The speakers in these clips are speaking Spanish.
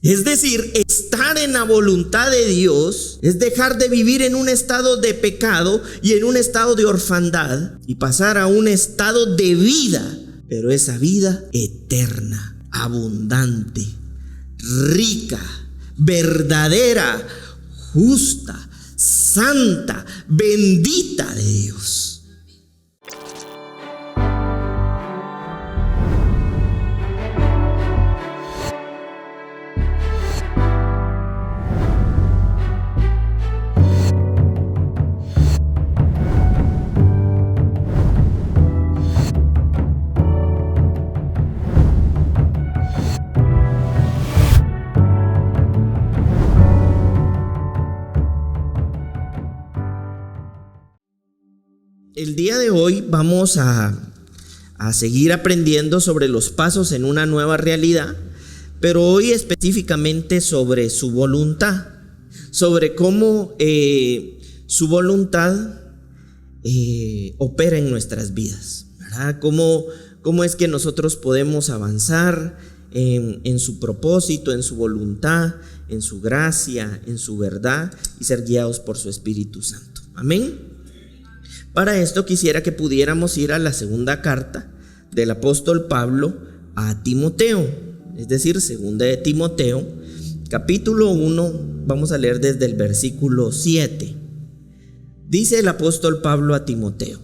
Es decir, estar en la voluntad de Dios es dejar de vivir en un estado de pecado y en un estado de orfandad y pasar a un estado de vida, pero esa vida eterna, abundante, rica, verdadera, justa, santa, bendita de Dios. El día de hoy vamos a seguir aprendiendo sobre los pasos en una nueva realidad, pero hoy específicamente sobre su voluntad, sobre cómo su voluntad opera en nuestras vidas, ¿verdad? Cómo es que nosotros podemos avanzar en su propósito, en su voluntad, en su gracia, en su verdad y ser guiados por su Espíritu Santo. Amén. Para esto quisiera que pudiéramos ir a la segunda carta del apóstol Pablo a Timoteo, es decir, segunda de Timoteo, capítulo 1, vamos a leer desde el versículo 7. Dice el apóstol Pablo a Timoteo: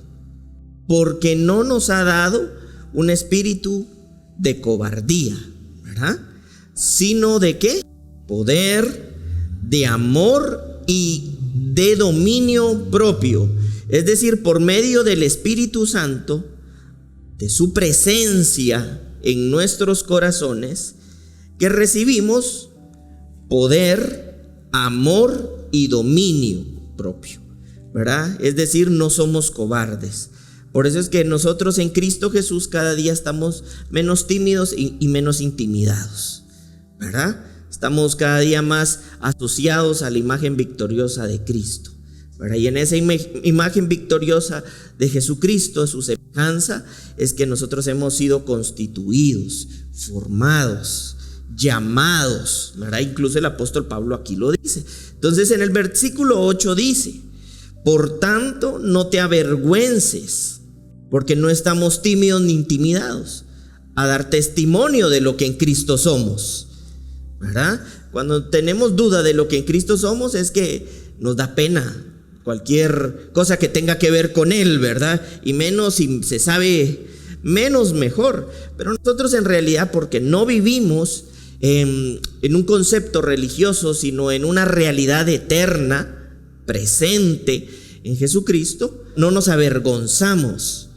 porque no nos ha dado un espíritu de cobardía, ¿verdad? Sino de ¿qué? Poder, de amor y de dominio propio. Es decir, por medio del Espíritu Santo, de su presencia en nuestros corazones, que recibimos poder, amor y dominio propio, ¿verdad? Es decir, no somos cobardes. Por eso es que nosotros en Cristo Jesús cada día estamos menos tímidos y menos intimidados, ¿verdad? Estamos cada día más asociados a la imagen victoriosa de Cristo, ¿verdad? Y en esa imagen victoriosa de Jesucristo, su semejanza, es que nosotros hemos sido constituidos, formados, llamados, ¿verdad? Incluso el apóstol Pablo aquí lo dice. Entonces en el versículo 8 dice: por tanto no te avergüences, porque no estamos tímidos ni intimidados a dar testimonio de lo que en Cristo somos, ¿verdad? Cuando tenemos duda de lo que en Cristo somos es que nos da pena cualquier cosa que tenga que ver con Él, ¿verdad? Y menos si se sabe menos mejor. Pero nosotros en realidad, porque no vivimos en un concepto religioso, sino en una realidad eterna, presente en Jesucristo, no nos avergonzamos,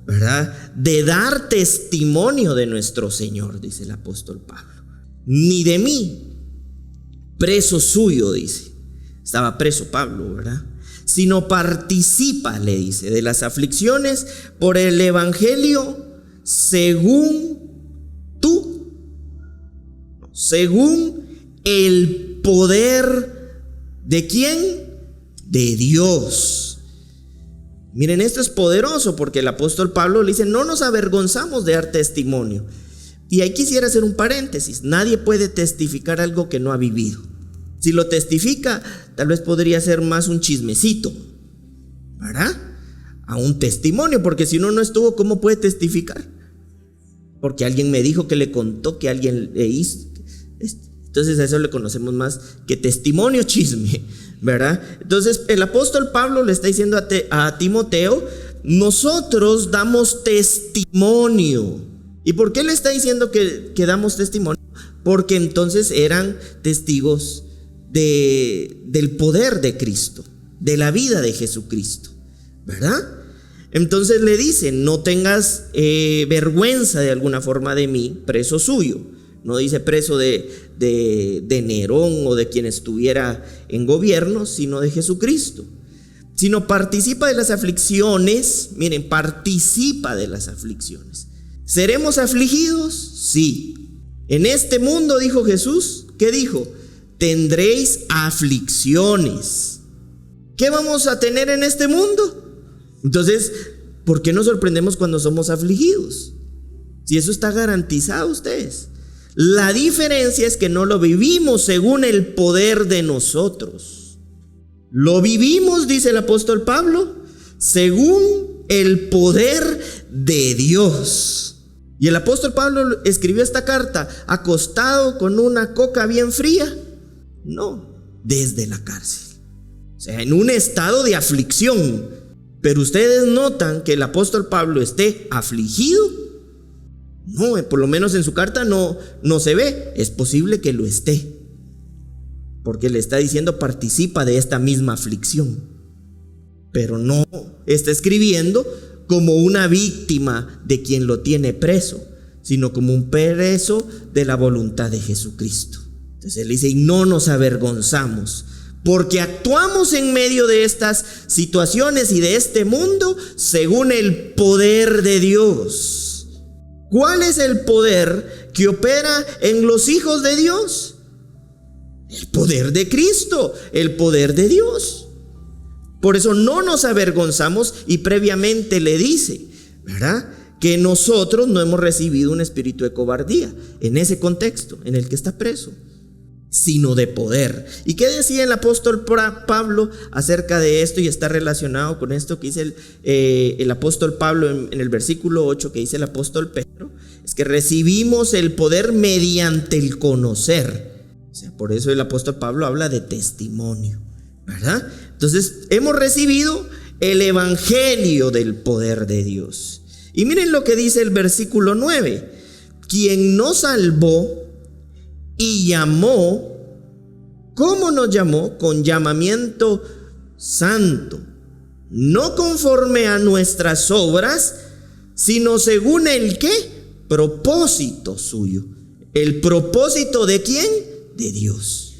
¿verdad?, de dar testimonio de nuestro Señor, dice el apóstol Pablo. Ni de mí, preso suyo, dice. Estaba preso Pablo, ¿verdad? Sino participa, le dice, de las aflicciones por el evangelio según el poder ¿de quién? De Dios. Miren, esto es poderoso porque el apóstol Pablo le dice: no nos avergonzamos de dar testimonio. Y ahí quisiera hacer un paréntesis: nadie puede testificar algo que no ha vivido. Si lo testifica, tal vez podría ser más un chismecito, ¿verdad?, a un testimonio, porque si uno no estuvo, ¿cómo puede testificar? Porque alguien me dijo, que le contó, que alguien le hizo. Entonces a eso le conocemos más que testimonio, chisme, ¿verdad? Entonces el apóstol Pablo le está diciendo a Timoteo: nosotros damos testimonio. ¿Y por qué le está diciendo que damos testimonio? Porque entonces eran testigos del poder de Cristo, de la vida de Jesucristo, ¿verdad? Entonces le dice: no tengas vergüenza de alguna forma de mí, preso suyo. No dice preso de Nerón o de quien estuviera en gobierno, sino de Jesucristo. Sino participa de las aflicciones. Miren, participa de las aflicciones. ¿Seremos afligidos? Sí. En este mundo, dijo Jesús, ¿qué dijo? Tendréis aflicciones. ¿Qué vamos a tener en este mundo? Entonces, ¿por qué nos sorprendemos cuando somos afligidos? Si eso está garantizado, ustedes. La diferencia es que no lo vivimos según el poder de nosotros. Lo vivimos, dice el apóstol Pablo, según el poder de Dios. Y el apóstol Pablo escribió esta carta acostado con una coca bien fría. No, desde la cárcel. O sea, en un estado de aflicción. Pero ustedes notan que el apóstol Pablo esté afligido. No, por lo menos en su carta no se ve. Es posible que lo esté, porque le está diciendo participa de esta misma aflicción. Pero no está escribiendo como una víctima de quien lo tiene preso, sino como un preso de la voluntad de Jesucristo. Entonces él dice, y no nos avergonzamos, porque actuamos en medio de estas situaciones y de este mundo según el poder de Dios. ¿Cuál es el poder que opera en los hijos de Dios? El poder de Cristo, el poder de Dios. Por eso no nos avergonzamos, y previamente le dice, ¿verdad?, que nosotros no hemos recibido un espíritu de cobardía en ese contexto en el que está preso, sino de poder. ¿Y qué decía el apóstol Pablo acerca de esto? Y está relacionado con esto que dice el apóstol Pablo en el versículo 8, que dice el apóstol Pedro, es que recibimos el poder mediante el conocer. O sea, por eso el apóstol Pablo habla de testimonio, ¿verdad? Entonces hemos recibido el evangelio del poder de Dios. Y miren lo que dice el versículo 9: quien nos salvó y llamó. ¿Cómo nos llamó? Con llamamiento santo, no conforme a nuestras obras, sino según el ¿qué? Propósito suyo. ¿El propósito de quién? De Dios,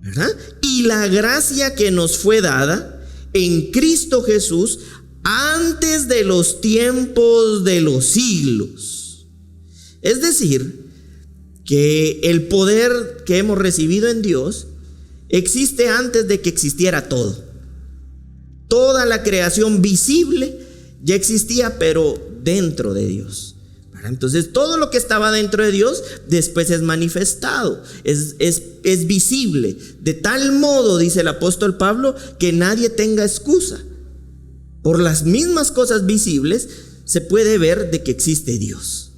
¿verdad? Y la gracia que nos fue dada en Cristo Jesús antes de los tiempos de los siglos. Es decir, que el poder que hemos recibido en Dios existe antes de que existiera todo. Toda la creación visible ya existía, pero dentro de Dios. Entonces todo lo que estaba dentro de Dios después es manifestado, es visible. De tal modo, dice el apóstol Pablo, que nadie tenga excusa. Por las mismas cosas visibles se puede ver de que existe Dios,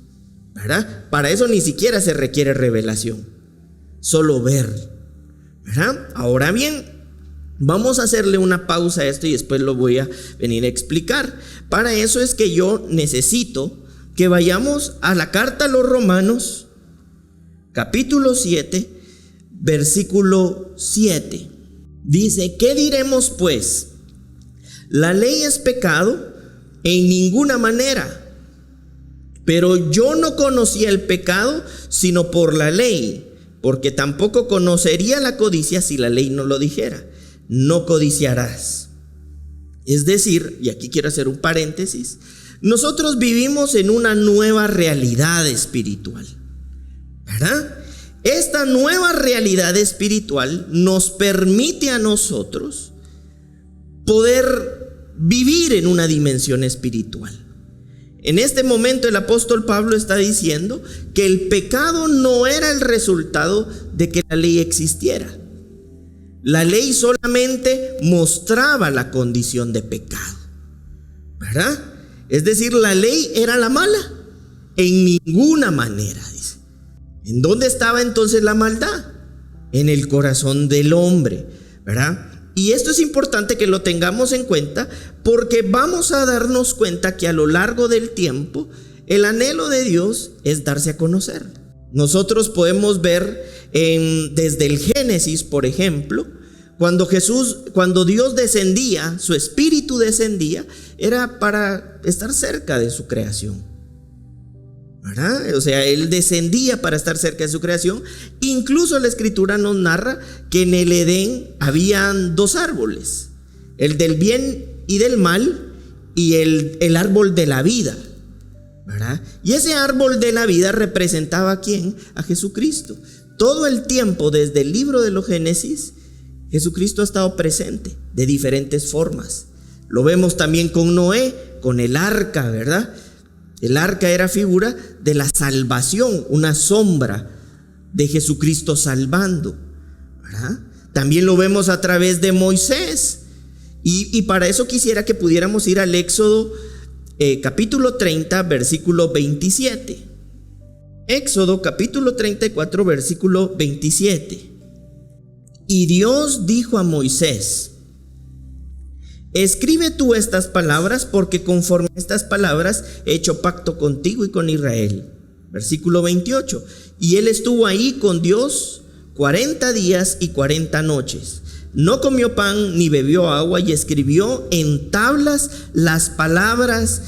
¿verdad? Para eso ni siquiera se requiere revelación, solo ver, ¿verdad? Ahora bien, vamos a hacerle una pausa a esto y después lo voy a venir a explicar. Para eso es que yo necesito que vayamos a la carta a los Romanos, capítulo 7, versículo 7. Dice, ¿qué diremos pues? ¿La ley es pecado? En ninguna manera. Pero yo no conocía el pecado sino por la ley, porque tampoco conocería la codicia si la ley no lo dijera. No codiciarás. Es decir, y aquí quiero hacer un paréntesis, nosotros vivimos en una nueva realidad espiritual, ¿verdad? Esta nueva realidad espiritual nos permite a nosotros poder vivir en una dimensión espiritual. En este momento el apóstol Pablo está diciendo que el pecado no era el resultado de que la ley existiera. La ley solamente mostraba la condición de pecado, ¿verdad? Es decir, la ley era la mala. En ninguna manera, dice. ¿En dónde estaba entonces la maldad? En el corazón del hombre, ¿verdad? Y esto es importante que lo tengamos en cuenta, porque vamos a darnos cuenta que a lo largo del tiempo el anhelo de Dios es darse a conocer. Nosotros podemos ver desde el Génesis, por ejemplo, cuando Dios descendía, su espíritu descendía, era para estar cerca de su creación, ¿verdad? O sea, Él descendía para estar cerca de su creación. Incluso la escritura nos narra que en el Edén habían dos árboles, el del bien y del mal y el árbol de la vida, ¿verdad? Y ese árbol de la vida representaba ¿a quién? A Jesucristo. Todo el tiempo, desde el libro de los Génesis, Jesucristo ha estado presente de diferentes formas. Lo vemos también con Noé, con el arca, ¿verdad? El arca era figura de la salvación, una sombra de Jesucristo salvando, ¿verdad? También lo vemos a través de Moisés. Y para eso quisiera que pudiéramos ir al Éxodo capítulo 30, versículo 27. Éxodo capítulo 34, versículo 27. Y Dios dijo a Moisés: escribe tú estas palabras, porque conforme a estas palabras he hecho pacto contigo y con Israel. Versículo 28. Y él estuvo ahí con Dios 40 días y 40 noches. No comió pan ni bebió agua, y escribió en tablas las palabras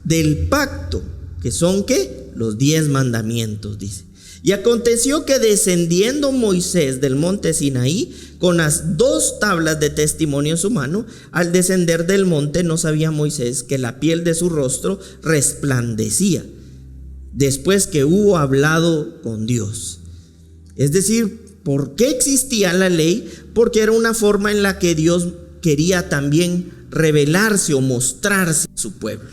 del pacto, que son ¿qué? Los 10 mandamientos, dice. Y aconteció que descendiendo Moisés del monte Sinaí con las 2 tablas de testimonio en su mano, al descender del monte no sabía Moisés que la piel de su rostro resplandecía, después que hubo hablado con Dios. Es decir, ¿por qué existía la ley? Porque era una forma en la que Dios quería también revelarse o mostrarse a su pueblo.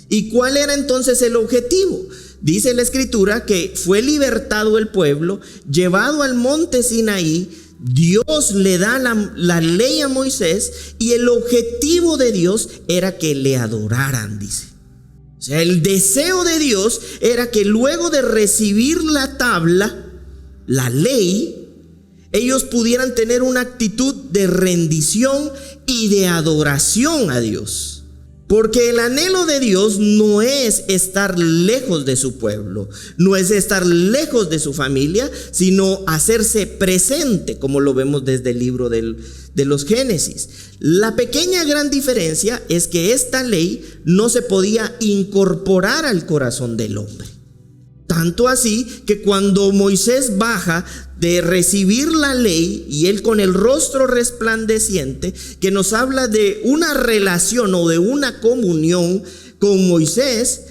¿Y cuál era entonces el objetivo? Dice la Escritura que fue libertado el pueblo, llevado al monte Sinaí. Dios le da la ley a Moisés, y el objetivo de Dios era que le adoraran, dice. O sea, el deseo de Dios era que luego de recibir la tabla, la ley, ellos pudieran tener una actitud de rendición y de adoración a Dios. Porque el anhelo de Dios no es estar lejos de su pueblo, no es estar lejos de su familia, sino hacerse presente, como lo vemos desde el libro de los Génesis. La pequeña gran diferencia es que esta ley no se podía incorporar al corazón del hombre. Tanto así que cuando Moisés baja de recibir la ley, y él con el rostro resplandeciente, que nos habla de una relación o de una comunión con Moisés,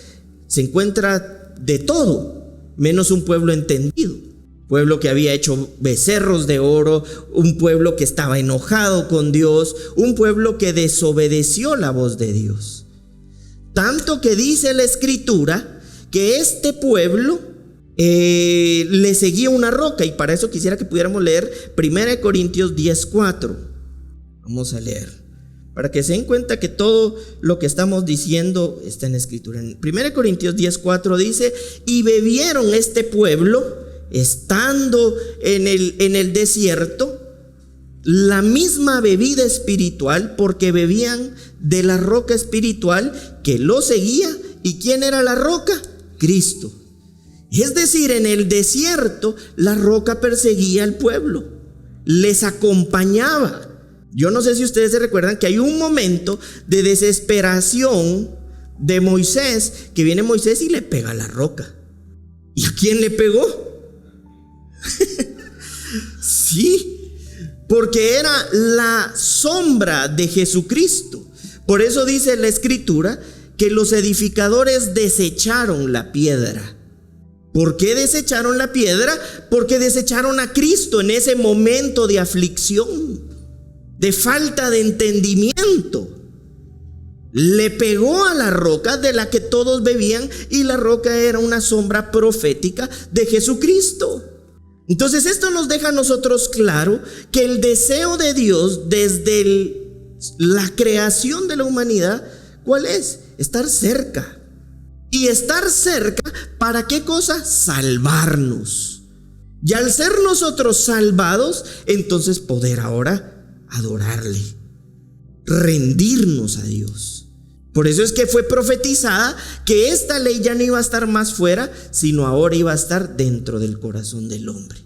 se encuentra de todo menos un pueblo entendido. Pueblo que había hecho becerros de oro, un pueblo que estaba enojado con Dios, un pueblo que desobedeció la voz de Dios. Tanto que dice la Escritura que este pueblo le seguía una roca, y para eso quisiera que pudiéramos leer 1 Corintios 10:4. Vamos a leer, para que se den cuenta que todo lo que estamos diciendo está en la Escritura. En 1 Corintios 10:4 dice: y bebieron este pueblo, estando en el desierto, la misma bebida espiritual, porque bebían de la roca espiritual que lo seguía. ¿Y quién era la roca? Cristo. Es decir, en el desierto la roca perseguía al pueblo, les acompañaba. Yo no sé si ustedes se recuerdan que hay un momento de desesperación de Moisés, que viene Moisés y le pega a la roca. ¿Y a quién le pegó? Sí, porque era la sombra de Jesucristo. Por eso dice la Escritura que los edificadores desecharon la piedra. ¿Por qué desecharon la piedra? Porque desecharon a Cristo en ese momento de aflicción, de falta de entendimiento. Le pegó a la roca de la que todos bebían, y la roca era una sombra profética de Jesucristo. Entonces esto nos deja a nosotros claro que el deseo de Dios desde la creación de la humanidad, ¿cuál es? Estar cerca. Y estar cerca, ¿para qué cosa? Salvarnos. Y al ser nosotros salvados, entonces poder ahora adorarle, rendirnos a Dios. Por eso es que fue profetizada que esta ley ya no iba a estar más fuera, sino ahora iba a estar dentro del corazón del hombre.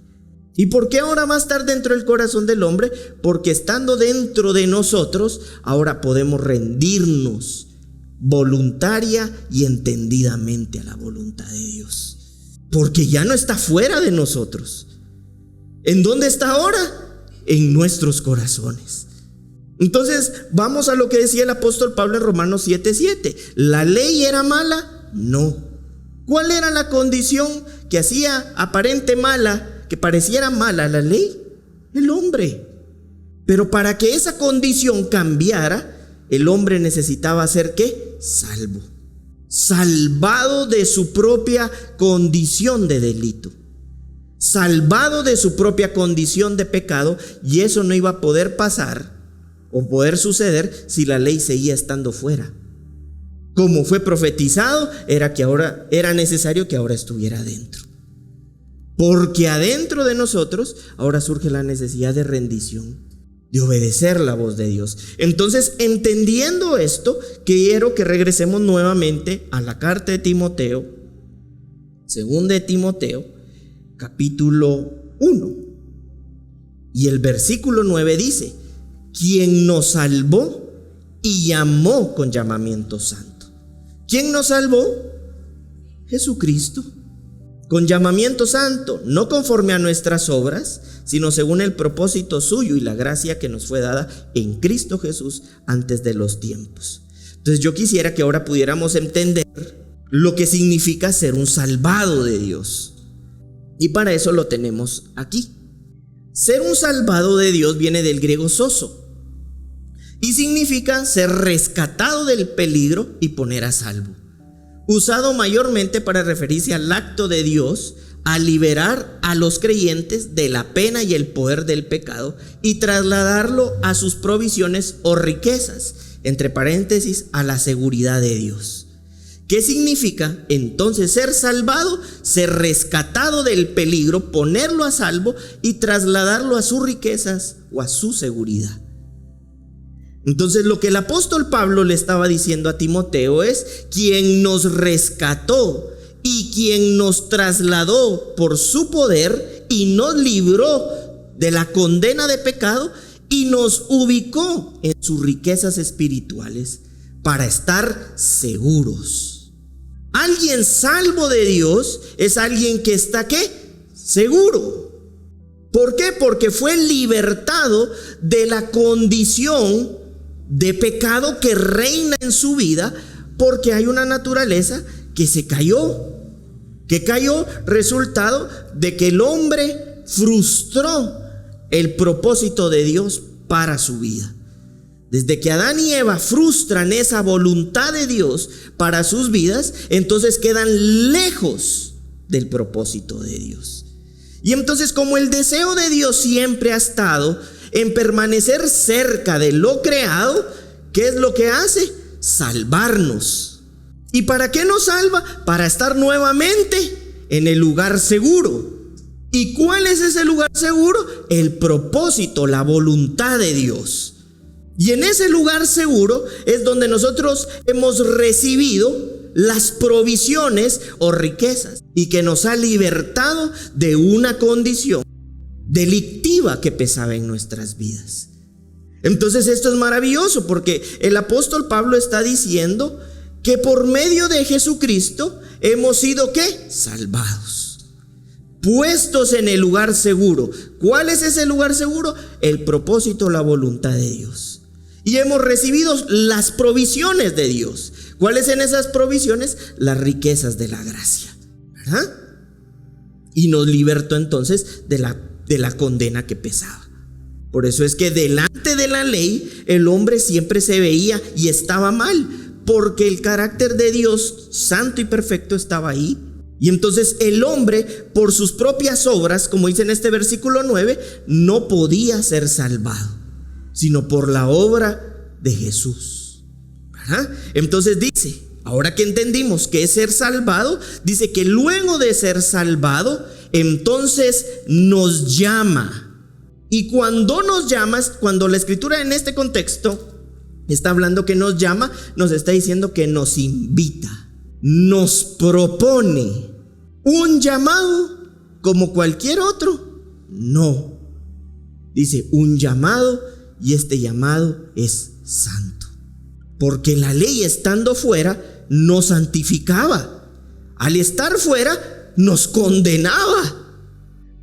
¿Y por qué ahora va a estar dentro del corazón del hombre? Porque estando dentro de nosotros, ahora podemos rendirnos voluntaria y entendidamente a la voluntad de Dios, porque ya no está fuera de nosotros. ¿En dónde está ahora? En nuestros corazones. Entonces vamos a lo que decía el apóstol Pablo en Romanos 7:7. ¿La ley era mala? No. ¿Cuál era la condición que hacía aparente mala, que pareciera mala la ley? El hombre. Pero para que esa condición cambiara, el hombre necesitaba ser ¿qué? Salvo. Salvado de su propia condición de delito. salvado de su propia condición de pecado, y eso no iba a poder pasar o poder suceder si la ley seguía estando fuera. Como fue profetizado, era necesario que ahora estuviera adentro. Porque adentro de nosotros ahora surge la necesidad de rendición, de obedecer la voz de Dios. Entonces, entendiendo esto, quiero que regresemos nuevamente a la carta de Timoteo, segunda de Timoteo, capítulo 1. Y el versículo 9 dice: quien nos salvó y llamó con llamamiento santo. ¿Quién nos salvó? Jesucristo. Con llamamiento santo, no conforme a nuestras obras, sino según el propósito suyo y la gracia que nos fue dada en Cristo Jesús antes de los tiempos. Entonces yo quisiera que ahora pudiéramos entender lo que significa ser un salvado de Dios. Y para eso lo tenemos aquí. Ser un salvado de Dios viene del griego sozo y significa ser rescatado del peligro y poner a salvo. Usado mayormente para referirse al acto de Dios a liberar a los creyentes de la pena y el poder del pecado y trasladarlo a sus provisiones o riquezas, entre paréntesis, a la seguridad de Dios. ¿Qué significa entonces ser salvado? Ser rescatado del peligro, ponerlo a salvo y trasladarlo a sus riquezas o a su seguridad. Entonces lo que el apóstol Pablo le estaba diciendo a Timoteo es: quien nos rescató y quien nos trasladó por su poder y nos libró de la condena de pecado y nos ubicó en sus riquezas espirituales para estar seguros. Alguien salvo de Dios es alguien que está ¿qué? Seguro. ¿Por qué? Porque fue libertado de la condición de pecado que reina en su vida, porque hay una naturaleza que se cayó, resultado de que el hombre frustró el propósito de Dios para su vida. Desde que Adán y Eva frustran esa voluntad de Dios para sus vidas, entonces quedan lejos del propósito de Dios. Y entonces, como el deseo de Dios siempre ha estado en permanecer cerca de lo creado, ¿qué es lo que hace? Salvarnos. ¿Y para qué nos salva? Para estar nuevamente en el lugar seguro. ¿Y cuál es ese lugar seguro? El propósito, la voluntad de Dios. Y en ese lugar seguro es donde nosotros hemos recibido las provisiones o riquezas y que nos ha libertado de una condición delictiva que pesaba en nuestras vidas. Entonces esto es maravilloso, porque el apóstol Pablo está diciendo que por medio de Jesucristo hemos sido ¿qué? Salvados, puestos en el lugar seguro. ¿Cuál es ese lugar seguro? El propósito, la voluntad de Dios. Y hemos recibido las provisiones de Dios. ¿Cuáles son esas provisiones? Las riquezas de la gracia, ¿verdad? Y nos libertó entonces de la condena que pesaba. Por eso es que delante de la ley el hombre siempre se veía y estaba mal, porque el carácter de Dios santo y perfecto estaba ahí. Y entonces el hombre, por sus propias obras, como dice en este versículo 9, no podía ser salvado, sino por la obra de Jesús, ¿verdad? Entonces dice, ahora que entendimos que es ser salvado, dice que luego de ser salvado, entonces nos llama. Y cuando nos llamas, cuando la escritura en este contexto está hablando que nos llama, nos está diciendo que nos invita, nos propone un llamado como cualquier otro. No, dice un llamado, y este llamado es santo, porque la ley estando fuera nos santificaba, al estar fuera nos condenaba,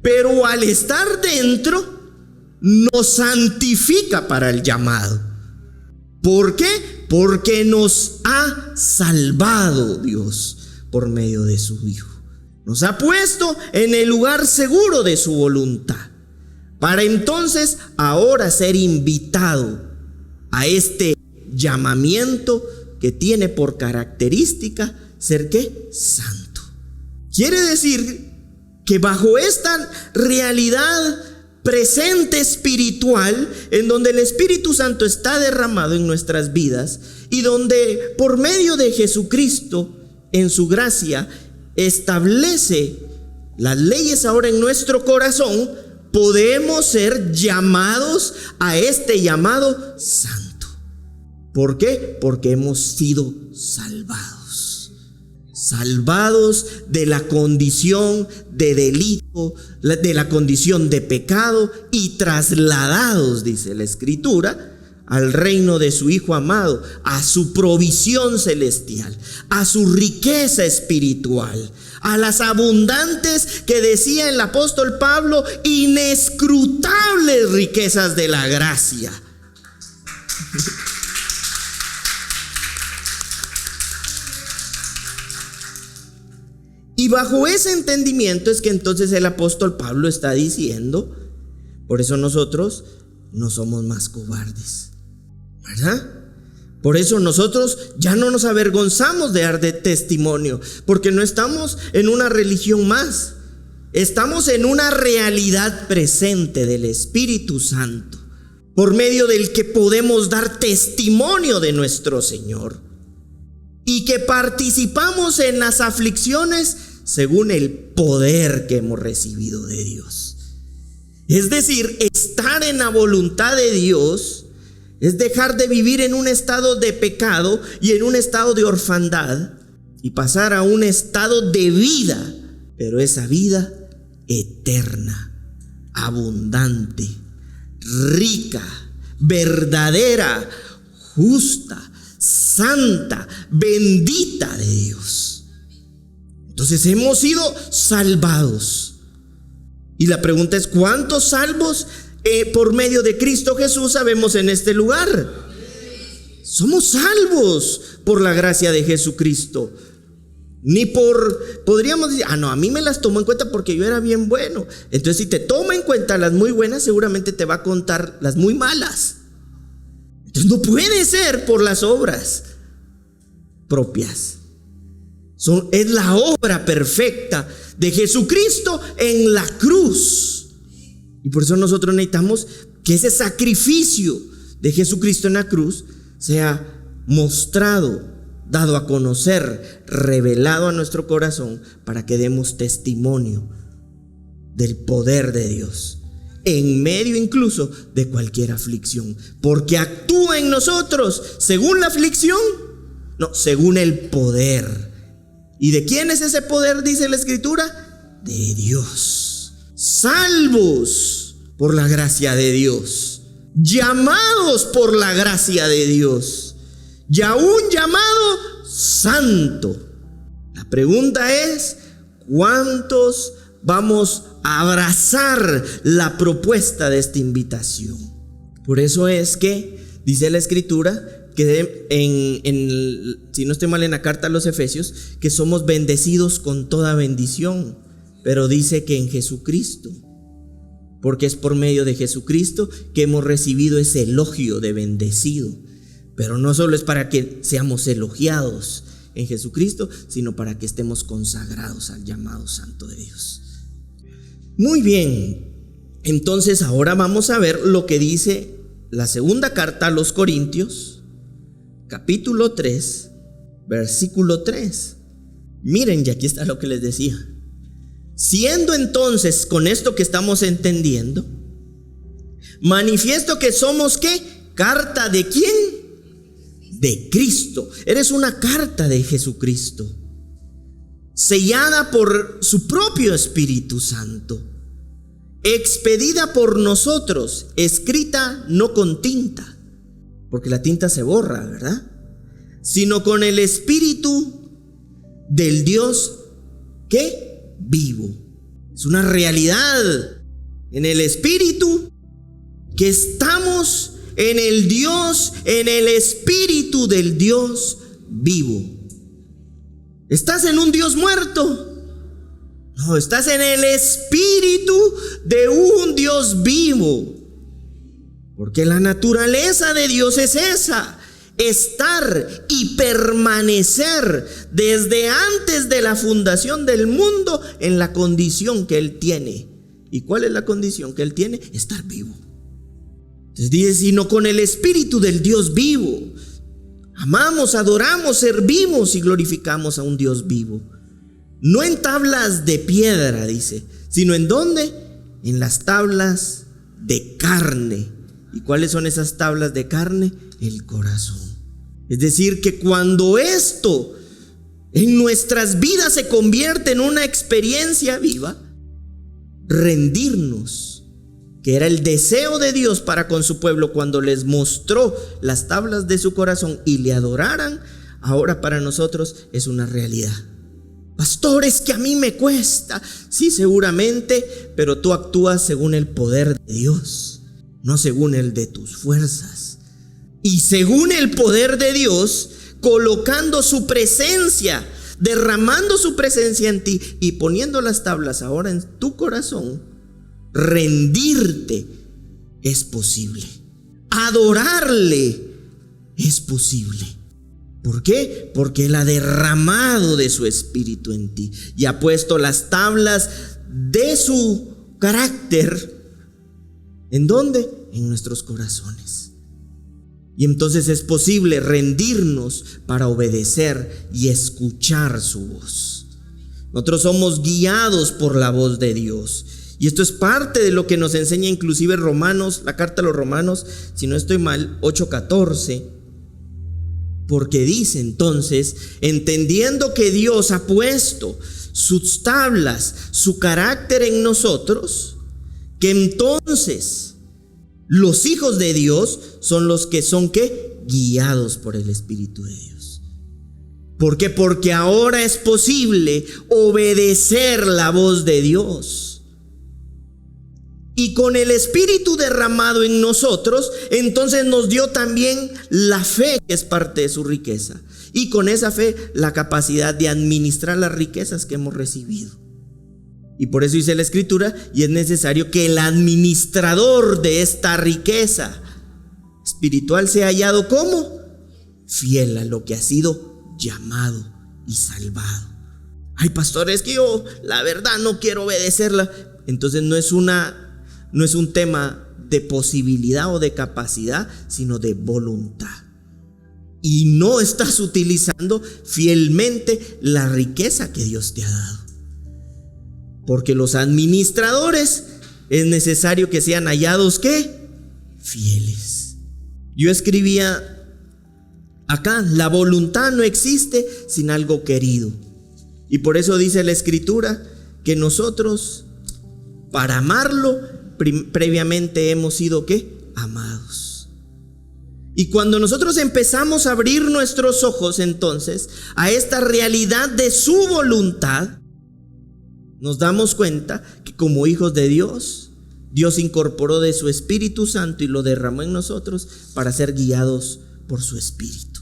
pero al estar dentro nos santifica para el llamado. ¿Por qué? Porque nos ha salvado Dios por medio de su Hijo. Nos ha puesto en el lugar seguro de su voluntad, para entonces ahora ser invitado a este llamamiento que tiene por característica ser ¿qué? Santo. Quiere decir que bajo esta realidad presente espiritual, en donde el Espíritu Santo está derramado en nuestras vidas y donde por medio de Jesucristo, en su gracia, establece las leyes ahora en nuestro corazón, podemos ser llamados a este llamado santo. ¿Por qué? Porque hemos sido salvados. Salvados de la condición de delito, de la condición de pecado, y trasladados, dice la Escritura, al reino de su Hijo amado, a su provisión celestial, a su riqueza espiritual, a las abundantes, que decía el apóstol Pablo, inescrutables riquezas de la gracia. Y bajo ese entendimiento es que entonces el apóstol Pablo está diciendo, por eso nosotros no somos más cobardes, ¿verdad? Por eso nosotros ya no nos avergonzamos de dar de testimonio, porque no estamos en una religión más, estamos en una realidad presente del Espíritu Santo, por medio del que podemos dar testimonio de nuestro Señor, y que participamos en las aflicciones según el poder que hemos recibido de Dios. Es decir, estar en la voluntad de Dios es dejar de vivir en un estado de pecado y en un estado de orfandad y pasar a un estado de vida, pero esa vida eterna, abundante, rica, verdadera, justa, santa, bendita de Dios. Entonces hemos sido salvados. Y la pregunta es, ¿cuántos salvos por medio de Cristo Jesús sabemos en este lugar? Somos salvos por la gracia de Jesucristo. Ni podríamos decir, no, a mí me las tomó en cuenta porque yo era bien bueno. Entonces, si te toma en cuenta las muy buenas, seguramente te va a contar las muy malas. Entonces no puede ser por las obras propias. Es la obra perfecta de Jesucristo en la cruz. Y por eso nosotros necesitamos que ese sacrificio de Jesucristo en la cruz sea mostrado, dado a conocer, revelado a nuestro corazón, para que demos testimonio del poder de Dios en medio incluso de cualquier aflicción, porque actúa en nosotros según la aflicción, no, según el poder. ¿Y de quién es ese poder? Dice la Escritura, de Dios. Salvos por la gracia de Dios, llamados por la gracia de Dios, y aún llamado santo. La pregunta es, ¿cuántos vamos a abrazar la propuesta de esta invitación? Por eso es que dice la Escritura que si no estoy mal, en la carta a los Efesios, que somos bendecidos con toda bendición, pero dice que en Jesucristo, porque es por medio de Jesucristo que hemos recibido ese elogio de bendecido. Pero no solo es para que seamos elogiados en Jesucristo, sino para que estemos consagrados al llamado santo de Dios. Muy bien, entonces ahora vamos a ver lo que dice la segunda carta a los Corintios, capítulo 3, versículo 3. Miren, y aquí está lo que les decía. Siendo entonces, con esto que estamos entendiendo, manifiesto que somos, ¿qué? ¿Carta de quién? De Cristo. Eres una carta de Jesucristo, sellada por su propio Espíritu Santo, expedida por nosotros, escrita no con tinta, porque la tinta se borra, ¿verdad? Sino con el Espíritu del Dios, ¿qué? Vivo. Es una realidad en el Espíritu, que estamos en el Dios, en el Espíritu del Dios vivo. ¿Estás en un Dios muerto? No, estás en el Espíritu de un Dios vivo. Porque la naturaleza de Dios es esa. estar y permanecer desde antes de la fundación del mundo en la condición que Él tiene. ¿Y cuál es la condición que Él tiene? Estar vivo. Entonces dice, sino con el Espíritu del Dios vivo. Amamos, adoramos, servimos y glorificamos a un Dios vivo. No en tablas de piedra, dice, sino ¿en dónde? En las tablas de carne. ¿Y cuáles son esas tablas de carne? El corazón. Es decir, que cuando esto en nuestras vidas se convierte en una experiencia viva, rendirnos, que era el deseo de Dios para con su pueblo cuando les mostró las tablas de su corazón y le adoraran, ahora para nosotros es una realidad. Pastor, es que a mí me cuesta. Sí, seguramente, pero tú actúas según el poder de Dios, no según el de tus fuerzas. Y según el poder de Dios, colocando su presencia, derramando su presencia en ti y poniendo las tablas ahora en tu corazón, rendirte es posible. Adorarle es posible. ¿Por qué? Porque Él ha derramado de su Espíritu en ti y ha puesto las tablas de su carácter. ¿En dónde? En nuestros corazones. Y entonces es posible rendirnos para obedecer y escuchar su voz. Nosotros somos guiados por la voz de Dios. Y esto es parte de lo que nos enseña inclusive Romanos, la carta a los Romanos, si no estoy mal, 8:14. Porque dice entonces, entendiendo que Dios ha puesto sus tablas, su carácter en nosotros, que entonces los hijos de Dios son los que son ¿qué? Guiados por el Espíritu de Dios. ¿Por qué? Porque ahora es posible obedecer la voz de Dios. Y con el Espíritu derramado en nosotros, entonces nos dio también la fe, que es parte de su riqueza. Y con esa fe, la capacidad de administrar las riquezas que hemos recibido. Y por eso dice la Escritura, y es necesario que el administrador de esta riqueza espiritual sea hallado como fiel a lo que ha sido llamado y salvado. Ay, pastor, es que yo la verdad no quiero obedecerla. Entonces no es un tema de posibilidad o de capacidad, sino de voluntad. Y no estás utilizando fielmente la riqueza que Dios te ha dado. Porque los administradores es necesario que sean hallados ¿qué? Fieles. Yo escribía acá, la voluntad no existe sin algo querido. Y por eso dice la Escritura que nosotros, para amarlo, previamente hemos sido ¿qué? Amados. Y cuando nosotros empezamos a abrir nuestros ojos entonces a esta realidad de su voluntad, nos damos cuenta que como hijos de Dios, Dios incorporó de su Espíritu Santo y lo derramó en nosotros para ser guiados por su Espíritu.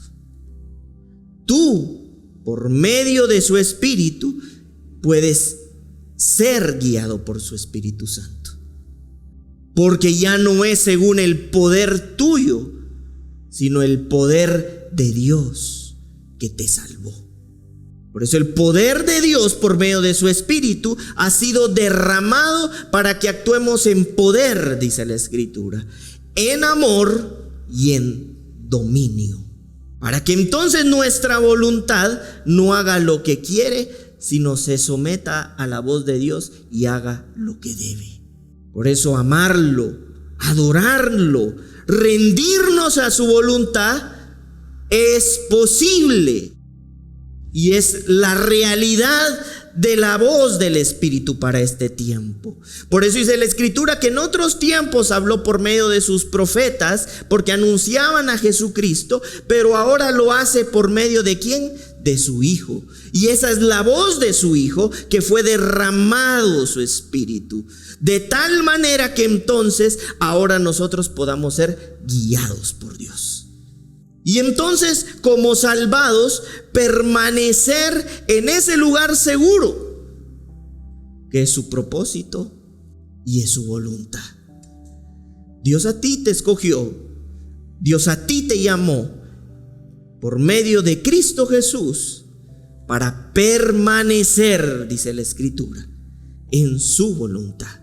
Tú, por medio de su Espíritu, puedes ser guiado por su Espíritu Santo. Porque ya no es según el poder tuyo, sino el poder de Dios que te salvó. Por eso el poder de Dios por medio de su Espíritu ha sido derramado para que actuemos en poder, dice la Escritura, en amor y en dominio. Para que entonces nuestra voluntad no haga lo que quiere, sino se someta a la voz de Dios y haga lo que debe. Por eso amarlo, adorarlo, rendirnos a su voluntad es posible. Y es la realidad de la voz del Espíritu para este tiempo. Por eso dice la Escritura que en otros tiempos habló por medio de sus profetas, porque anunciaban a Jesucristo, pero ahora lo hace por medio de ¿quién? De su Hijo. Y esa es la voz de su Hijo, que fue derramado su Espíritu, de tal manera que entonces ahora nosotros podamos ser guiados por Dios. Y entonces, como salvados, permanecer en ese lugar seguro, que es su propósito y es su voluntad. Dios a ti te escogió, Dios a ti te llamó, por medio de Cristo Jesús, para permanecer, dice la Escritura, en su voluntad.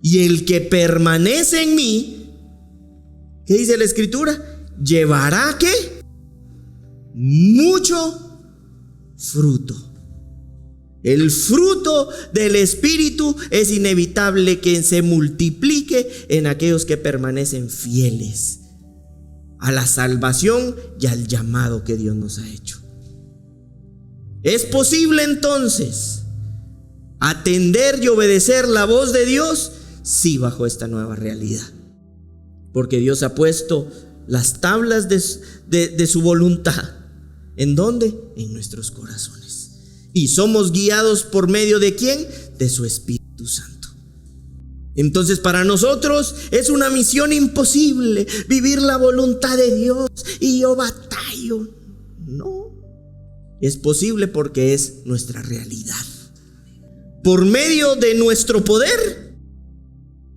Y el que permanece en mí, ¿qué dice la Escritura? Llevará ¿qué? Mucho fruto. El fruto del Espíritu es inevitable que se multiplique en aquellos que permanecen fieles a la salvación y al llamado que Dios nos ha hecho. ¿Es posible entonces atender y obedecer la voz de Dios? Sí, bajo esta nueva realidad. Porque Dios ha puesto las tablas de su voluntad. ¿En dónde? En nuestros corazones. Y somos guiados por medio ¿de quién? De su Espíritu Santo. Entonces para nosotros es una misión imposible vivir la voluntad de Dios y yo batallo. No. Es posible porque es nuestra realidad. Por medio de nuestro poder,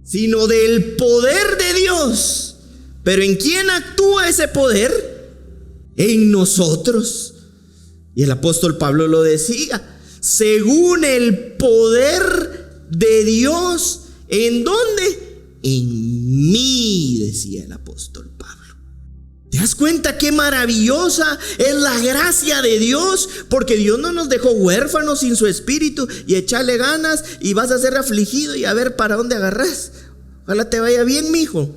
sino del poder de Dios. Pero ¿en quién actúa ese poder? En nosotros. Y el apóstol Pablo lo decía, según el poder de Dios, ¿en dónde? En mí, decía el apóstol Pablo. ¿Te das cuenta qué maravillosa es la gracia de Dios? Porque Dios no nos dejó huérfanos sin su Espíritu y echarle ganas y vas a ser afligido y a ver para dónde agarras. Ojalá te vaya bien, mijo.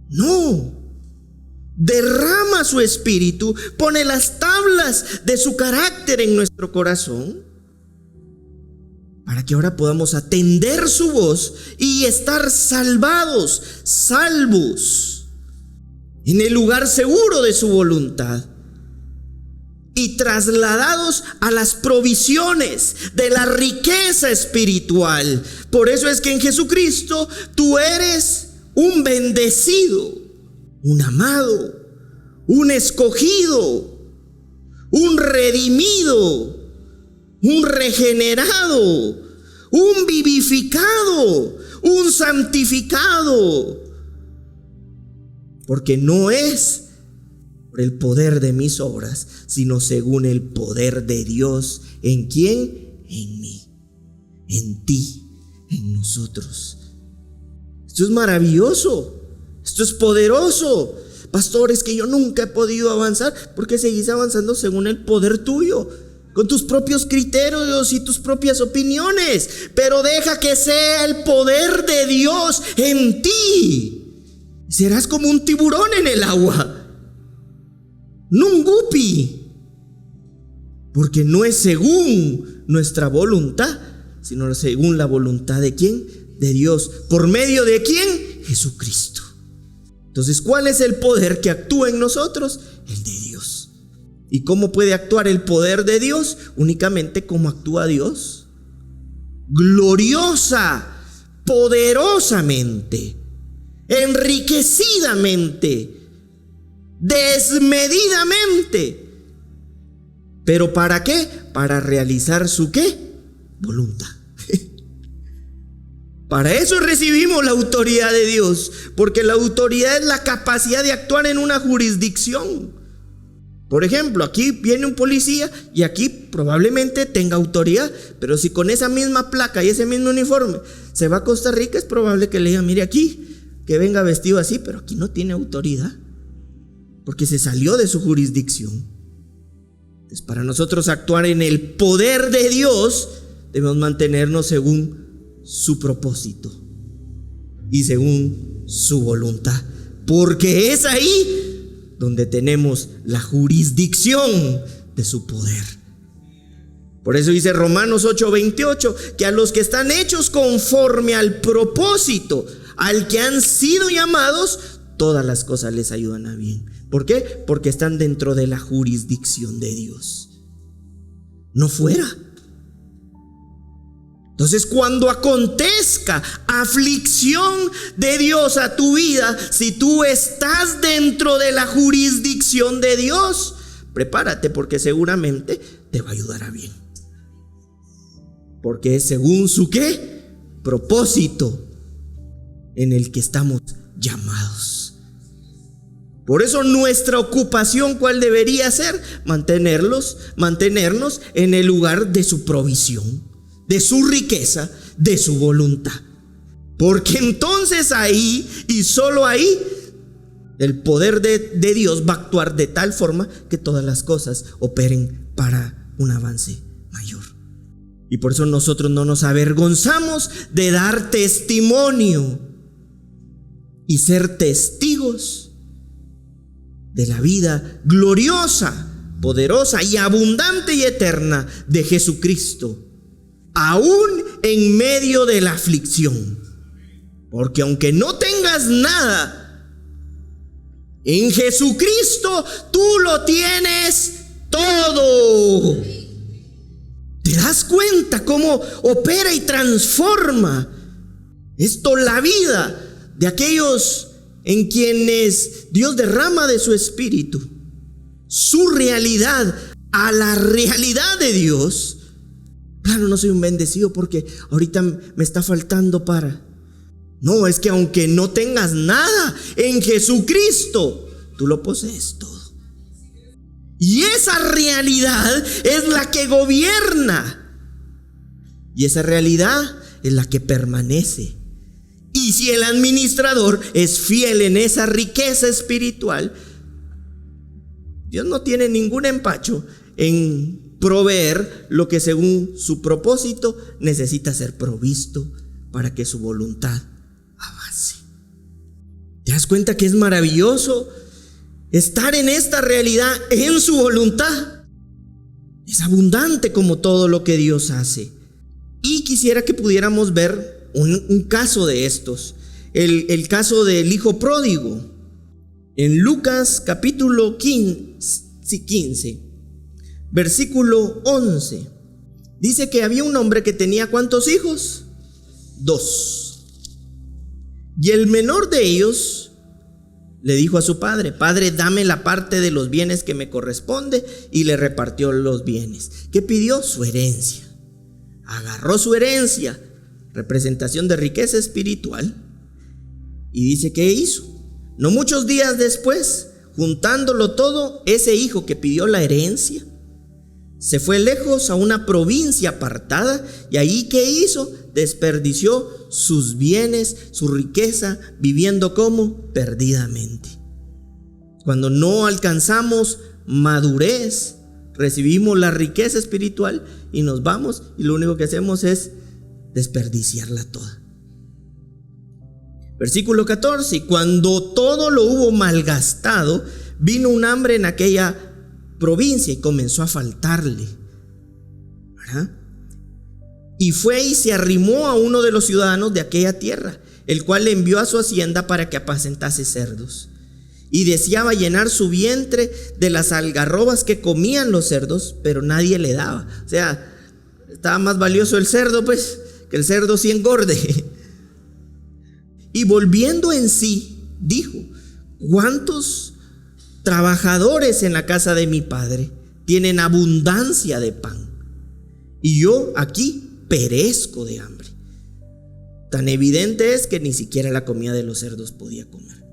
No. Derrama su Espíritu, pone las tablas de su carácter en nuestro corazón para que ahora podamos atender su voz y estar salvos en el lugar seguro de su voluntad y trasladados a las provisiones de la riqueza espiritual. Por eso es que en Jesucristo tú eres un bendecido, un amado, un escogido, un redimido, un regenerado, un vivificado, un santificado. Porque no es por el poder de mis obras, sino según el poder de Dios. ¿En quién? En mí, en ti, en nosotros. Esto es maravilloso. Esto es poderoso. Pastor, es que yo nunca he podido avanzar. ¿Por qué seguís avanzando según el poder tuyo? Con tus propios criterios y tus propias opiniones. Pero deja que sea el poder de Dios en ti. Serás como un tiburón en el agua, no un guppy. Porque no es según nuestra voluntad, sino según la voluntad de ¿quién? De Dios. ¿Por medio de quién? Jesucristo. Entonces, ¿cuál es el poder que actúa en nosotros? El de Dios. ¿Y cómo puede actuar el poder de Dios? Únicamente como actúa Dios. Gloriosa, poderosamente, enriquecidamente, desmedidamente. ¿Pero para qué? Para realizar su ¿qué? Voluntad. Para eso recibimos la autoridad de Dios, porque la autoridad es la capacidad de actuar en una jurisdicción. Por ejemplo, aquí viene un policía y aquí probablemente tenga autoridad, pero si con esa misma placa y ese mismo uniforme se va a Costa Rica, es probable que le diga, mire aquí, que venga vestido así, pero aquí no tiene autoridad, porque se salió de su jurisdicción. Entonces, para nosotros actuar en el poder de Dios, debemos mantenernos según su propósito y según su voluntad, porque es ahí donde tenemos la jurisdicción de su poder. Por eso dice Romanos 8:28, que a los que están hechos conforme al propósito al que han sido llamados, todas las cosas les ayudan a bien. ¿Por qué? Porque están dentro de la jurisdicción de Dios, no fuera. Entonces, cuando acontezca aflicción de Dios a tu vida, si tú estás dentro de la jurisdicción de Dios, prepárate, porque seguramente te va a ayudar a bien. Porque es según su ¿qué? Propósito en el que estamos llamados. Por eso nuestra ocupación, ¿cuál debería ser? Mantenernos en el lugar de su provisión, de su riqueza, de su voluntad. Porque entonces ahí y solo ahí el poder de Dios va a actuar de tal forma que todas las cosas operen para un avance mayor. Y por eso nosotros no nos avergonzamos de dar testimonio y ser testigos de la vida gloriosa, poderosa y abundante y eterna de Jesucristo, aún en medio de la aflicción. Porque aunque no tengas nada, en Jesucristo tú lo tienes todo. ¿Te das cuenta cómo opera y transforma esto la vida de aquellos en quienes Dios derrama de su espíritu, su realidad a la realidad de Dios? Claro, no soy un bendecido porque ahorita me está faltando para... No, es que aunque no tengas nada, en Jesucristo tú lo posees todo. Y esa realidad es la que gobierna. Y esa realidad es la que permanece. Y si el administrador es fiel en esa riqueza espiritual, Dios no tiene ningún empacho en proveer lo que según su propósito necesita ser provisto para que su voluntad avance. ¿Te das cuenta que es maravilloso estar en esta realidad, en su voluntad? Es abundante como todo lo que Dios hace. Y quisiera que pudiéramos ver un caso de estos, el caso del hijo pródigo. En Lucas capítulo 15, versículo 11, dice que había un hombre que tenía ¿cuántos hijos? 2. Y el menor de ellos le dijo a su padre: Padre, dame la parte de los bienes que me corresponde. Y le repartió los bienes. ¿Qué pidió? Su herencia. Agarró su herencia, representación de riqueza espiritual. Y dice que hizo. No muchos días después, juntándolo todo, ese hijo que pidió la herencia se fue lejos a una provincia apartada. Y ahí, ¿qué hizo? Desperdició sus bienes, su riqueza, viviendo como perdidamente. Cuando no alcanzamos madurez, recibimos la riqueza espiritual y nos vamos, y lo único que hacemos es desperdiciarla toda. Versículo 14: y cuando todo lo hubo malgastado, vino un hambre en aquella provincia y comenzó a faltarle, ¿verdad? Y fue y se arrimó a uno de los ciudadanos de aquella tierra, el cual le envió a su hacienda para que apacentase cerdos. Y deseaba llenar su vientre de las algarrobas que comían los cerdos, pero nadie le daba. O sea, estaba más valioso el cerdo, pues, que el cerdo sí engorde. Y volviendo en sí, dijo: ¿cuántos trabajadores en la casa de mi padre tienen abundancia de pan? Y yo aquí perezco de hambre. Tan evidente es que ni siquiera la comida de los cerdos podía comer.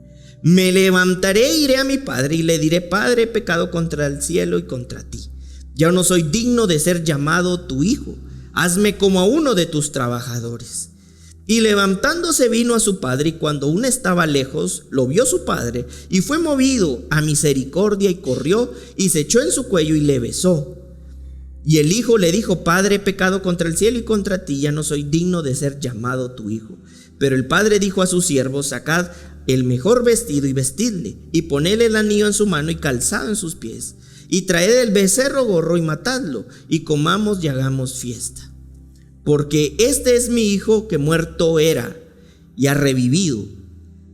Me levantaré e iré a mi padre y le diré: Padre, he pecado contra el cielo y contra ti. Ya no soy digno de ser llamado tu hijo. Hazme como a uno de tus trabajadores. Y levantándose vino a su padre, y cuando aún estaba lejos, lo vio su padre, y fue movido a misericordia, y corrió y se echó en su cuello y le besó. Y el hijo le dijo: Padre, he pecado contra el cielo y contra ti, ya no soy digno de ser llamado tu hijo. Pero el padre dijo a sus siervos: Sacad el mejor vestido y vestidle, y ponedle el anillo en su mano y calzado en sus pies, y traed el becerro gorro y matadlo, y comamos y hagamos fiesta. Porque este es mi hijo que muerto era y ha revivido,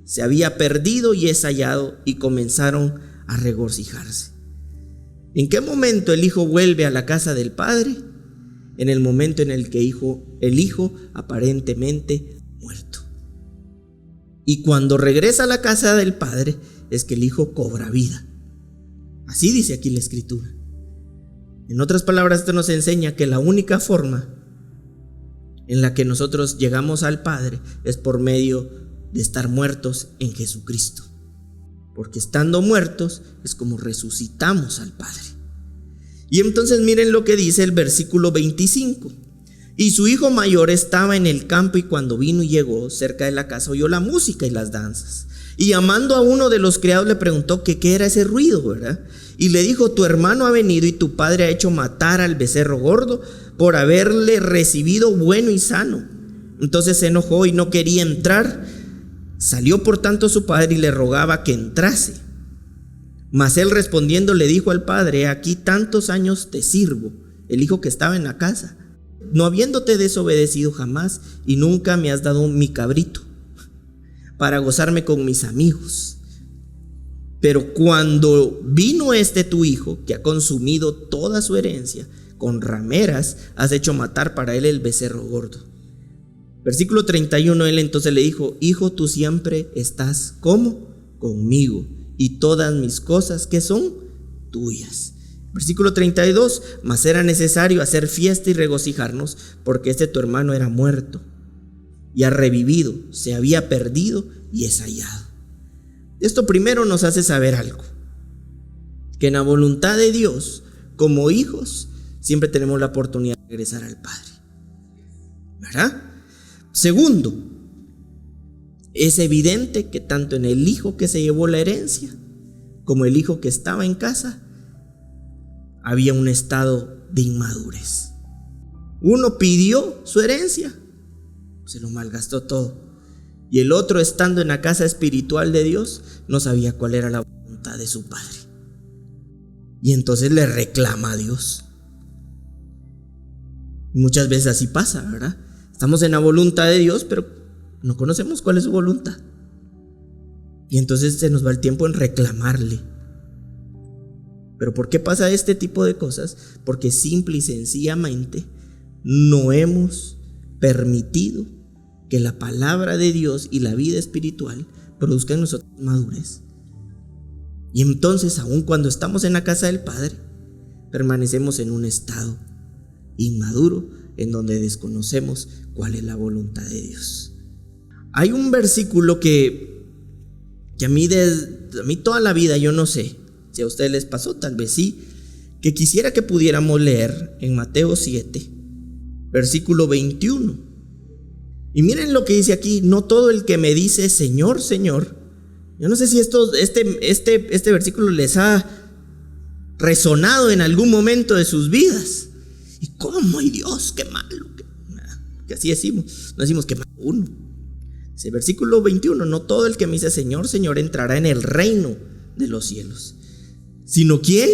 se había perdido y es hallado. Y comenzaron a regocijarse. ¿En qué momento el hijo vuelve a la casa del padre? En el momento en el que el hijo aparentemente muerto. Y cuando regresa a la casa del padre es que el hijo cobra vida. Así dice aquí la escritura. En otras palabras, esto nos enseña que la única forma en la que nosotros llegamos al Padre es por medio de estar muertos en Jesucristo. porque estando muertos es como resucitamos al Padre. Y entonces miren lo que dice el versículo 25. Y su hijo mayor estaba en el campo, y cuando vino y llegó cerca de la casa, oyó la música y las danzas. Y llamando a uno de los criados le preguntó que qué era ese ruido, ¿verdad? Y le dijo: tu hermano ha venido y tu padre ha hecho matar al becerro gordo por haberle recibido bueno y sano. Entonces se enojó y no quería entrar. Salió por tanto su padre y le rogaba que entrase. Mas él respondiendo le dijo al padre: aquí tantos años te sirvo, el hijo que estaba en la casa, no habiéndote desobedecido jamás, y nunca me has dado mi cabrito para gozarme con mis amigos. Pero cuando vino tu hijo, que ha consumido toda su herencia, con rameras has hecho matar para él el becerro gordo. Versículo 31, él entonces le dijo: hijo, tú siempre estás ¿cómo? Conmigo, y todas mis cosas que son tuyas. Versículo 32, mas era necesario hacer fiesta y regocijarnos, porque tu hermano era muerto y ha revivido, se había perdido y es hallado. Esto primero nos hace saber algo: que en la voluntad de Dios, como hijos, siempre tenemos la oportunidad de regresar al Padre, ¿verdad? Segundo, es evidente que tanto en el hijo que se llevó la herencia como el hijo que estaba en casa había un estado de inmadurez. Uno pidió su herencia, se lo malgastó todo, y el otro, estando en la casa espiritual de Dios, no sabía cuál era la voluntad de su padre, y entonces le reclama a Dios. Muchas veces así pasa, ¿verdad? Estamos en la voluntad de Dios, pero no conocemos cuál es su voluntad, y entonces se nos va el tiempo en reclamarle. ¿Pero por qué pasa este tipo de cosas? Porque simple y sencillamente no hemos permitido que la palabra de Dios y la vida espiritual produzcan en nosotros madurez. Y entonces, aun cuando estamos en la casa del Padre, permanecemos en un estado inmaduro en donde desconocemos cuál es la voluntad de Dios. Hay un versículo que a mí toda la vida, yo no sé si a ustedes les pasó, tal vez sí, que quisiera que pudiéramos leer en Mateo 7, versículo 21. Y miren lo que dice aquí: no todo el que me dice Señor, Señor. Yo no sé si este versículo les ha resonado en algún momento de sus vidas. ¿Y cómo? ¡Ay Dios, qué malo! Que así decimos, no decimos que malo uno. Ese versículo 21: no todo el que me dice Señor, Señor entrará en el reino de los cielos, sino ¿quién?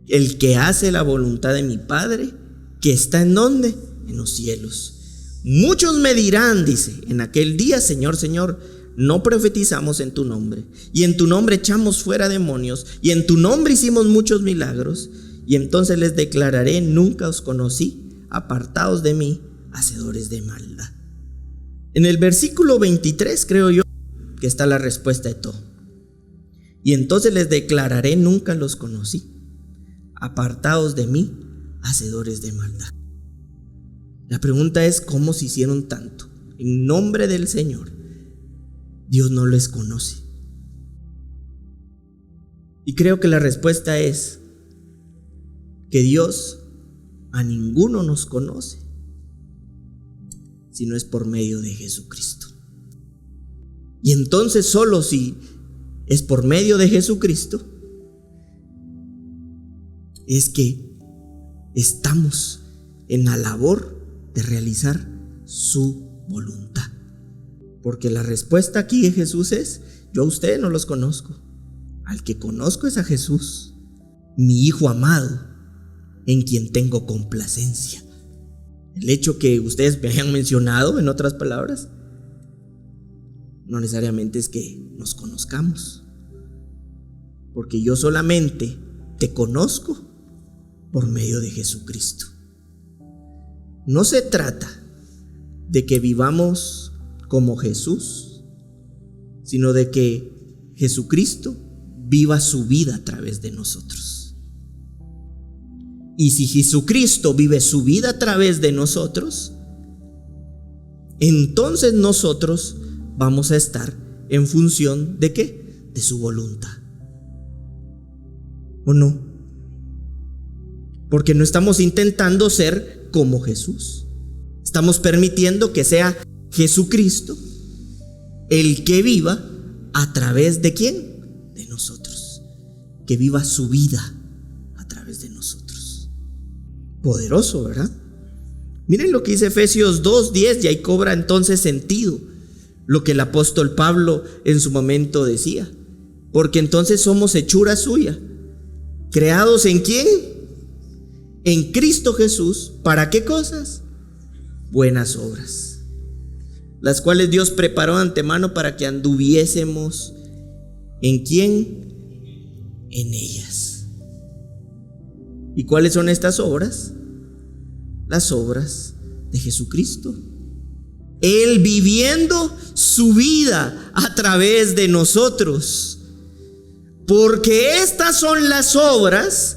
El que hace la voluntad de mi Padre que está ¿en dónde? En los cielos. Muchos me dirán, dice, en aquel día: Señor, Señor, no profetizamos en tu nombre, y en tu nombre echamos fuera demonios, y en tu nombre hicimos muchos milagros. Y entonces les declararé: nunca os conocí, apartaos de mí, hacedores de maldad. En el versículo 23 creo yo que está la respuesta de todo. Y entonces les declararé: nunca los conocí, apartaos de mí, hacedores de maldad. La pregunta es: ¿cómo se hicieron tanto? En nombre del Señor, Dios no les conoce. Y creo que la respuesta es que Dios a ninguno nos conoce si no es por medio de Jesucristo. Y entonces solo si es por medio de Jesucristo es que estamos en la labor de realizar su voluntad. Porque la respuesta aquí de Jesús es: yo a ustedes no los conozco, al que conozco es a Jesús, mi Hijo amado, en quien tengo complacencia. El hecho que ustedes me hayan mencionado, en otras palabras, no necesariamente es que nos conozcamos, porque yo solamente te conozco por medio de Jesucristo. No se trata de que vivamos como Jesús, sino de que Jesucristo viva su vida a través de nosotros. Y si Jesucristo vive su vida a través de nosotros, entonces nosotros vamos a estar en función ¿de qué? de su voluntad. ¿O no? Porque no estamos intentando ser como Jesús. Estamos permitiendo que sea Jesucristo el que viva a través de ¿quién? De nosotros. Que viva su vida a través de nosotros. Poderoso, ¿verdad? Miren lo que dice Efesios 2:10, y ahí cobra entonces sentido lo que el apóstol Pablo en su momento decía. Porque entonces somos hechura suya, creados ¿en quién? En Cristo Jesús. ¿Para qué cosas? Buenas obras, las cuales Dios preparó de antemano para que anduviésemos ¿en quién? En ellas. ¿Y cuáles son estas obras? Las obras de Jesucristo. Él viviendo su vida a través de nosotros. Porque estas son las obras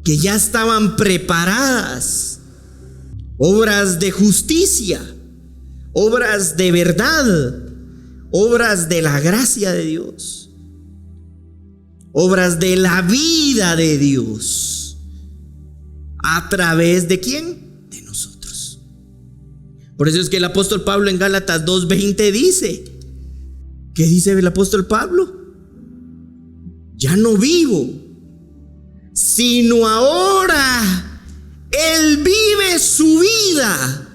que ya estaban preparadas. Obras de justicia, obras de verdad, obras de la gracia de Dios, obras de la vida de Dios. ¿A través de quién? De nosotros. Por eso es que el apóstol Pablo en Gálatas 2:20 dice, ¿qué dice el apóstol Pablo? Ya no vivo, sino ahora Él vive su vida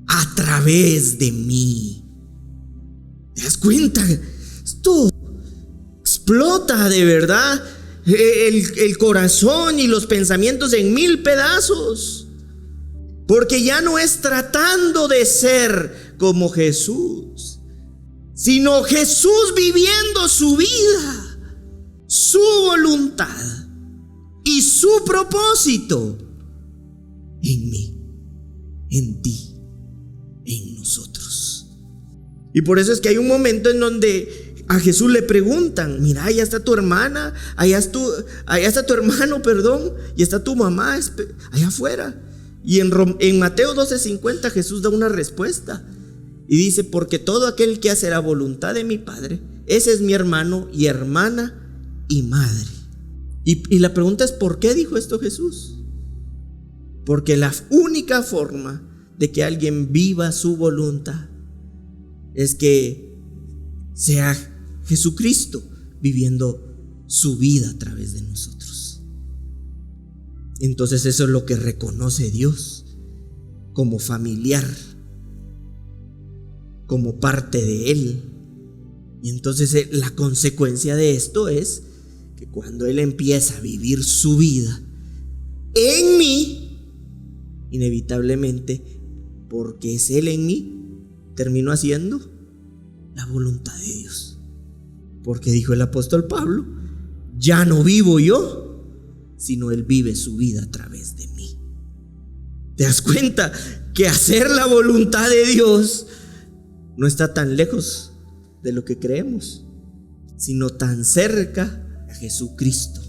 a través de mí. ¿Te das cuenta? Esto explota de verdad el corazón y los pensamientos en mil pedazos. Porque ya no es tratando de ser como Jesús, sino Jesús viviendo su vida, su voluntad y su propósito en mí, en ti, en nosotros. Y por eso es que hay un momento en donde a Jesús le preguntan, mira, allá está tu hermana, allá está tu hermano, perdón, y está tu mamá allá afuera. Y en Mateo 12:50 Jesús da una respuesta y dice, porque todo aquel que hace la voluntad de mi Padre, ese es mi hermano y hermana y madre. Y la pregunta es, ¿por qué dijo esto Jesús? Porque la única forma de que alguien viva su voluntad es que sea Jesucristo viviendo su vida a través de nosotros. Entonces eso es lo que reconoce Dios como familiar, como parte de Él. Y entonces la consecuencia de esto es que cuando Él empieza a vivir su vida en mí, inevitablemente, porque es Él en mí, termino haciendo la voluntad de Dios. Porque dijo el apóstol Pablo, ya no vivo yo, sino Él vive su vida a través de mí. ¿Te das cuenta que hacer la voluntad de Dios no está tan lejos de lo que creemos, sino tan cerca a Jesucristo,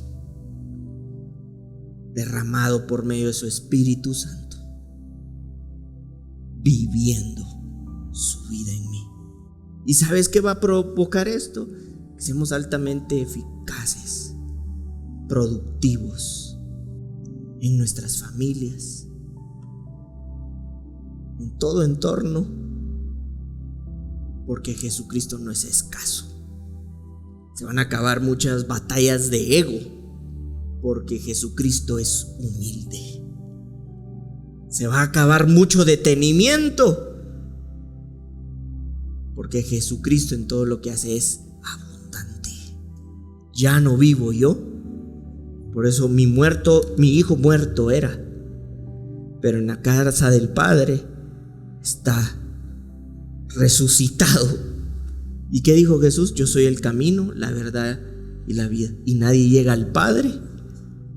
derramado por medio de su Espíritu Santo, viviendo su vida en mí? ¿Y sabes qué va a provocar esto? Que seamos altamente eficaces, productivos en nuestras familias, en todo entorno, porque Jesucristo no es escaso. Se van a acabar muchas batallas de ego, porque Jesucristo es humilde. Se va a acabar mucho detenimiento, porque Jesucristo en todo lo que hace es abundante. Ya no vivo yo. Por eso mi hijo muerto era, pero en la casa del Padre está resucitado. ¿Y qué dijo Jesús? Yo soy el camino, la verdad y la vida, y nadie llega al Padre.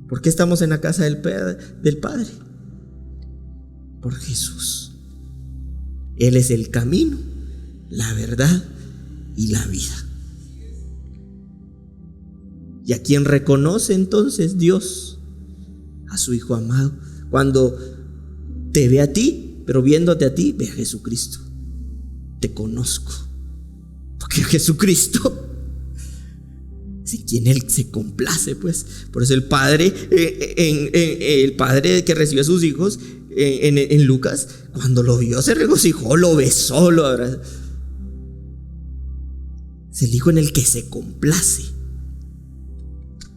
¿Por qué estamos en la casa del Padre? Por Jesús. Él es el camino, la verdad y la vida. ¿Y a quién reconoce entonces Dios? A su Hijo amado. Cuando te ve a ti, pero viéndote a ti, ve a Jesucristo. Te conozco, porque Jesucristo quien Él se complace, pues. Por eso el padre, el padre que recibe a sus hijos en Lucas, cuando lo vio se regocijó, lo besó, lo abrazó. Es el hijo en el que se complace.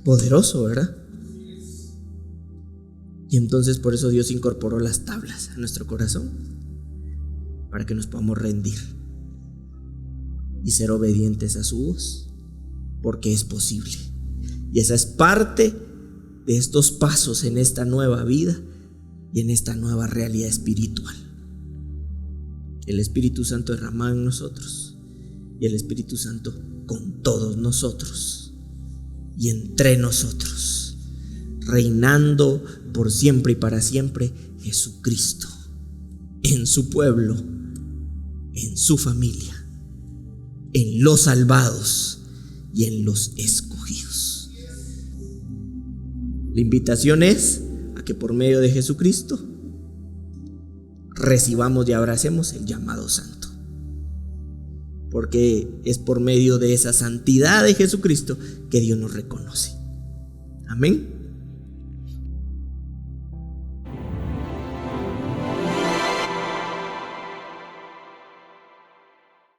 Poderoso, ¿verdad? Y entonces por eso Dios incorporó las tablas a nuestro corazón, para que nos podamos rendir y ser obedientes a su voz, porque es posible. Y esa es parte de estos pasos en esta nueva vida y en esta nueva realidad espiritual. El Espíritu Santo derramado en nosotros y el Espíritu Santo con todos nosotros y entre nosotros, reinando por siempre y para siempre Jesucristo en su pueblo, en su familia, en los salvados y en los escogidos. La invitación es a que por medio de Jesucristo recibamos y abracemos el llamado santo, porque es por medio de esa santidad de Jesucristo que Dios nos reconoce. Amén.